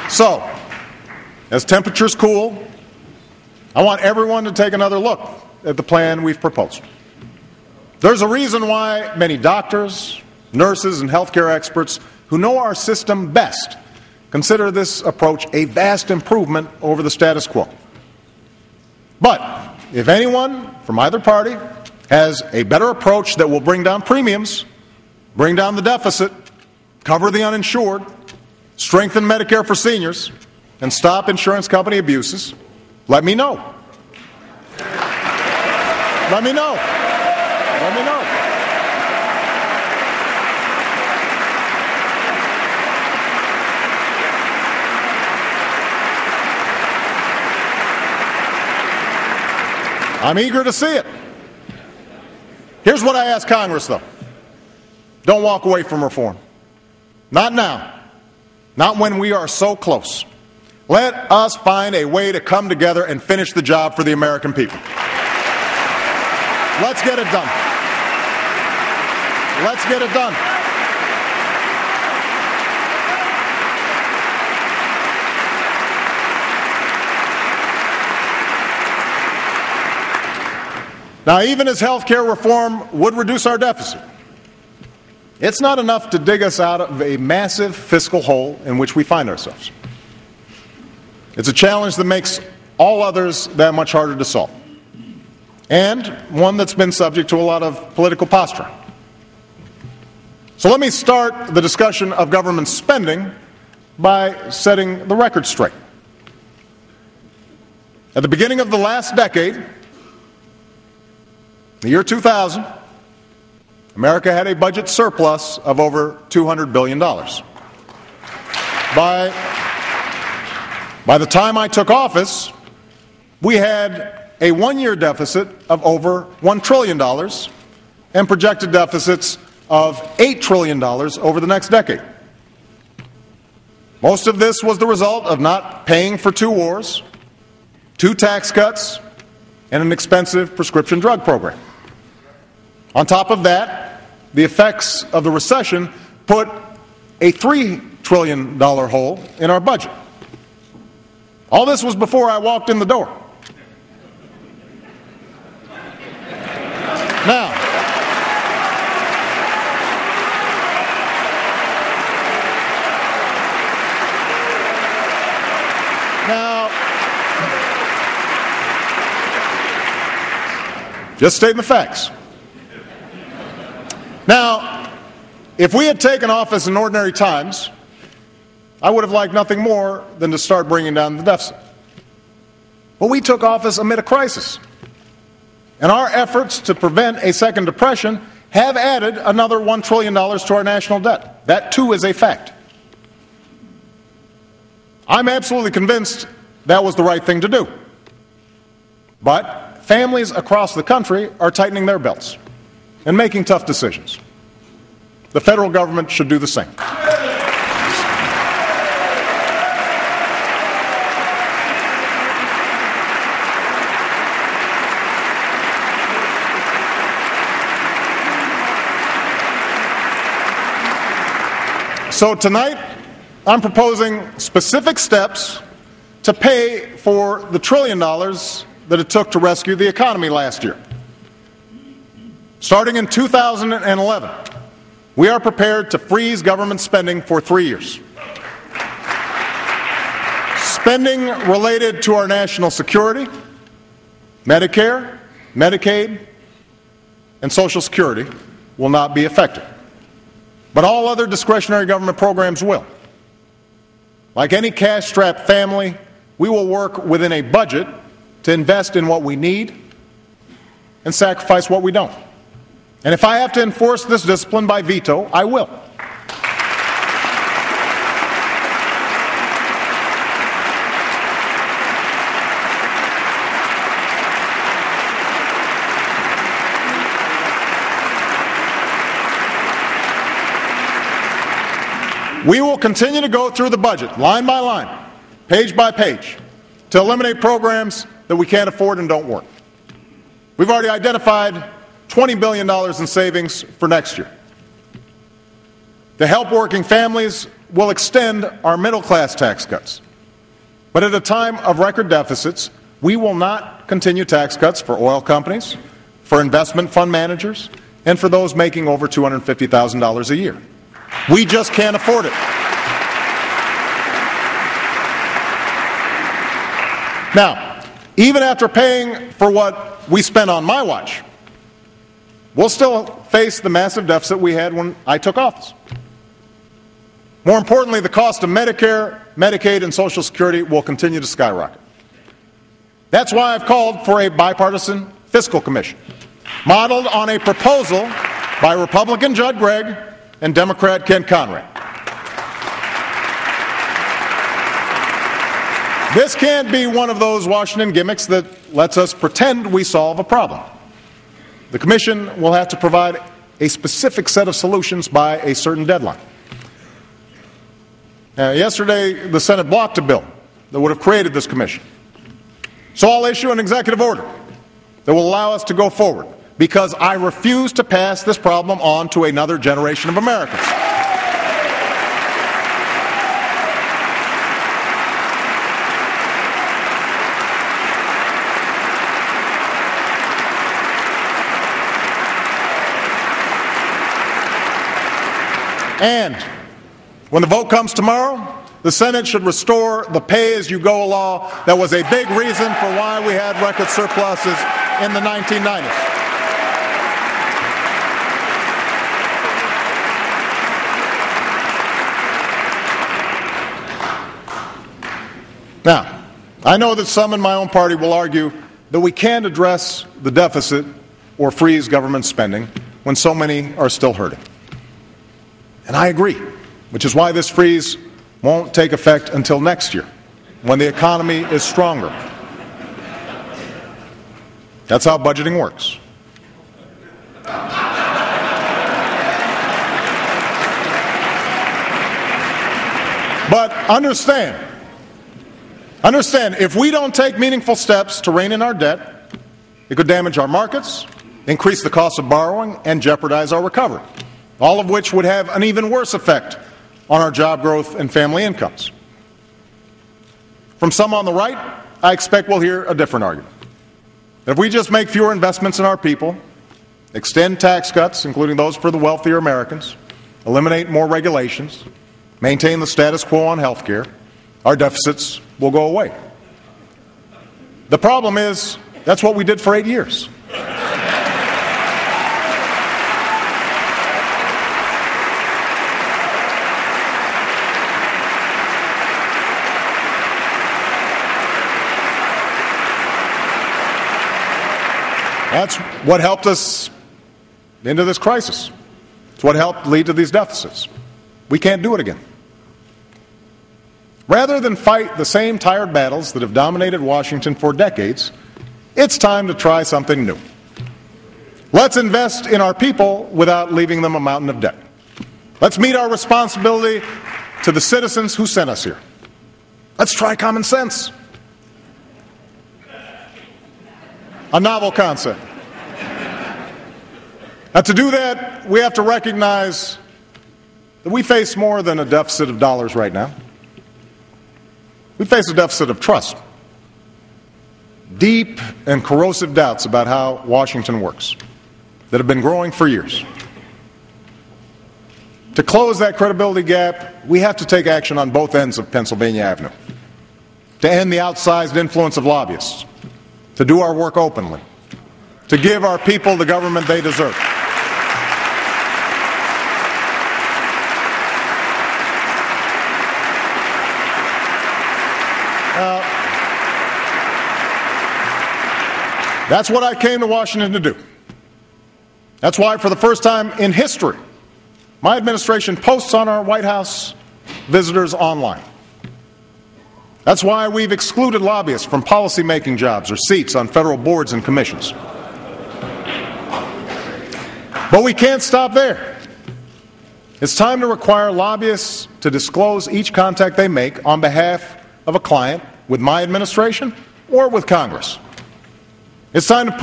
So, as temperatures cool, I want everyone to take another look at the plan we've proposed. There's a reason why many doctors, nurses, and healthcare experts who know our system best consider this approach a vast improvement over the status quo. But if anyone from either party has a better approach that will bring down premiums, bring down the deficit, cover the uninsured, strengthen Medicare for seniors, and stop insurance company abuses, let me know. Let me know. Let me know. I'm eager to see it. Here's what I ask Congress, though. Don't walk away from reform. Not now. Not when we are so close. Let us find a way to come together and finish the job for the American people. Let's get it done. Let's get it done. Now, even as health care reform would reduce our deficit, it's not enough to dig us out of a massive fiscal hole in which we find ourselves. It's a challenge that makes all others that much harder to solve, and one that's been subject to a lot of political posturing. So let me start the discussion of government spending by setting the record straight. At the beginning of the last decade, the year 2000, America had a budget surplus of over $200 billion. By the time I took office, we had a one-year deficit of over $1 trillion and projected deficits of $8 trillion over the next decade. Most of this was the result of not paying for 2 wars, 2 tax cuts, and an expensive prescription drug program. On top of that, the effects of the recession put a $3 trillion hole in our budget. All this was before I walked in the door. Now, just stating the facts. Now, if we had taken office in ordinary times, I would have liked nothing more than to start bringing down the deficit. But we took office amid a crisis, and our efforts to prevent a second depression have added another $1 trillion to our national debt. That, too, is a fact. I'm absolutely convinced that was the right thing to do. But families across the country are tightening their belts and making tough decisions. The federal government should do the same. So tonight, I'm proposing specific steps to pay for the $1 trillion that it took to rescue the economy last year. Starting in 2011, we are prepared to freeze government spending for 3 years. Spending related to our national security, Medicare, Medicaid, and Social Security will not be affected. But all other discretionary government programs will. Like any cash-strapped family, we will work within a budget to invest in what we need and sacrifice what we don't. And if I have to enforce this discipline by veto, I will. We will continue to go through the budget, line by line, page by page, to eliminate programs that we can't afford and don't work. We've already identified $20 billion in savings for next year. To help working families, will extend our middle-class tax cuts. But at a time of record deficits, we will not continue tax cuts for oil companies, for investment fund managers, and for those making over $250,000 a year. We just can't afford it. Now, even after paying for what we spent on my watch, we'll still face the massive deficit we had when I took office. More importantly, the cost of Medicare, Medicaid, and Social Security will continue to skyrocket. That's why I've called for a bipartisan fiscal commission, modeled on a proposal by Republican Judd Gregg and Democrat Kent Conrad. This can't be one of those Washington gimmicks that lets us pretend we solve a problem. The commission will have to provide a specific set of solutions by a certain deadline. Yesterday, the Senate blocked a bill that would have created this commission. So I'll issue an executive order that will allow us to go forward, because I refuse to pass this problem on to another generation of Americans. And when the vote comes tomorrow, the Senate should restore the pay-as-you-go law that was a big reason for why we had record surpluses in the 1990s. Now, I know that some in my own party will argue that we can't address the deficit or freeze government spending when so many are still hurting. And I agree, which is why this freeze won't take effect until next year, when the economy is stronger. That's how budgeting works. But understand, if we don't take meaningful steps to rein in our debt, it could damage our markets, increase the cost of borrowing, and jeopardize our recovery, all of which would have an even worse effect on our job growth and family incomes. From some on the right, I expect we'll hear a different argument. If we just make fewer investments in our people, extend tax cuts, including those for the wealthier Americans, eliminate more regulations, maintain the status quo on health care, our deficits will go away. The problem is, that's what we did for 8 years. That's what helped us into this crisis. It's what helped lead to these deficits. We can't do it again. Rather than fight the same tired battles that have dominated Washington for decades, it's time to try something new. Let's invest in our people without leaving them a mountain of debt. Let's meet our responsibility to the citizens who sent us here. Let's try common sense. A novel concept. Now, to do that, we have to recognize that we face more than a deficit of dollars right now. We face a deficit of trust. Deep and corrosive doubts about how Washington works that have been growing for years. To close that credibility gap, we have to take action on both ends of Pennsylvania Avenue. To end the outsized influence of lobbyists. To do our work openly. To give our people the government they deserve. That's what I came to Washington to do. That's why, for the first time in history, my administration posts on our White House visitors online. That's why we've excluded lobbyists from policy-making jobs or seats on federal boards and commissions. But we can't stop there. It's time to require lobbyists to disclose each contact they make on behalf of a client with my administration or with Congress. It's time to